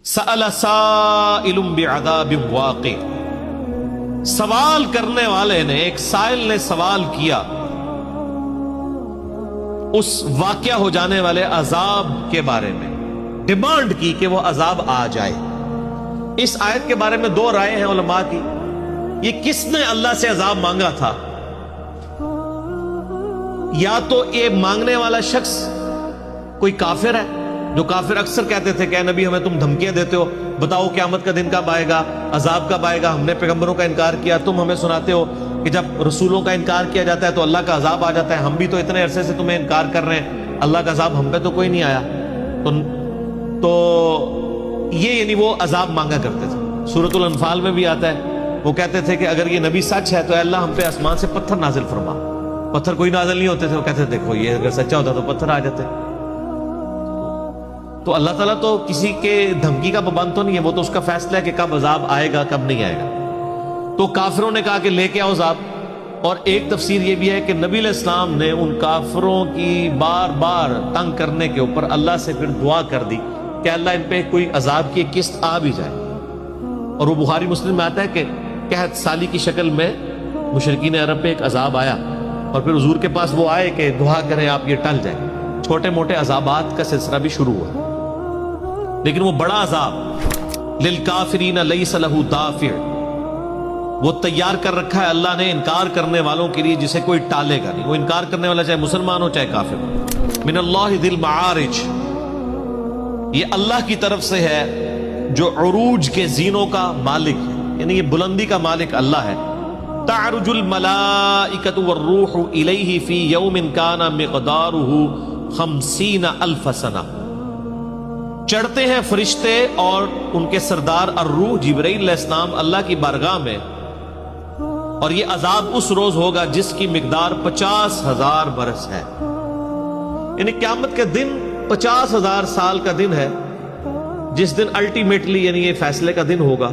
سأل سائل بعذاب واقع، سوال کرنے والے نے، ایک سائل نے سوال کیا اس واقعہ ہو جانے والے عذاب کے بارے میں، ڈیمانڈ کی کہ وہ عذاب آ جائے۔ اس آیت کے بارے میں دو رائے ہیں علماء کی، یہ کس نے اللہ سے عذاب مانگا تھا؟ یا تو یہ مانگنے والا شخص کوئی کافر ہے، جو کافر اکثر کہتے تھے کہ اے نبی ہمیں تم دھمکیاں دیتے ہو، بتاؤ قیامت کا دن کب آئے گا، عذاب کب آئے گا، ہم نے پیغمبروں کا انکار کیا، تم ہمیں سناتے ہو کہ جب رسولوں کا انکار کیا جاتا ہے تو اللہ کا عذاب آ جاتا ہے، ہم بھی تو اتنے عرصے سے تمہیں انکار کر رہے ہیں، اللہ کا عذاب ہم پہ تو کوئی نہیں آیا۔ تو یہ یعنی وہ عذاب مانگا کرتے تھے۔ سورۃ الانفال میں بھی آتا ہے، وہ کہتے تھے کہ اگر یہ نبی سچ ہے تو اے اللہ ہم پہ آسمان سے پتھر نازل فرما۔ پتھر کوئی نازل نہیں ہوتے تھے، وہ کہتے تھے دیکھو یہ اگر سچا ہوتا تو پتھر آ جاتے۔ تو اللہ تعالیٰ تو کسی کے دھمکی کا پابند تو نہیں ہے، وہ تو اس کا فیصلہ ہے کہ کب عذاب آئے گا کب نہیں آئے گا۔ تو کافروں نے کہا کہ لے کے آؤ عذاب، اور ایک تفسیر یہ بھی ہے کہ نبی علیہ السلام نے ان کافروں کی بار بار تنگ کرنے کے اوپر اللہ سے پھر دعا کر دی کہ اللہ ان پہ کوئی عذاب کی قسط آ بھی جائے۔ اور وہ بخاری مسلم میں آتا ہے کہ قحط سالی کی شکل میں مشرکین عرب پہ ایک عذاب آیا، اور پھر حضور کے پاس وہ آئے کہ دعا کریں آپ یہ ٹل جائے۔ چھوٹے موٹے عذابات کا سلسلہ بھی شروع ہوا، لیکن وہ بڑا عذاب للکافرین لیس لہ دافع، وہ تیار کر رکھا ہے اللہ نے انکار کرنے والوں کے لیے جسے کوئی ٹالے گا نہیں۔ وہ انکار کرنے والا چاہے مسلمان ہو چاہے کافر ہو۔ من اللہ ذی المعارج، یہ اللہ کی طرف سے ہے جو عروج کے زینوں کا مالک ہے، یعنی یہ بلندی کا مالک اللہ ہے۔ تعرج الملائکۃ والروح الیہ فی یوم کان مقدارہ 50,000 سنہ، چڑھتے ہیں فرشتے اور ان کے سردار الروح جبرائیل علیہ السلام اللہ کی بارگاہ میں، اور یہ عذاب اس روز ہوگا جس کی مقدار 50,000 برس ہے۔ یعنی قیامت کے دن 50,000 سال کا دن ہے، جس دن الٹیمیٹلی یعنی یہ فیصلے کا دن ہوگا۔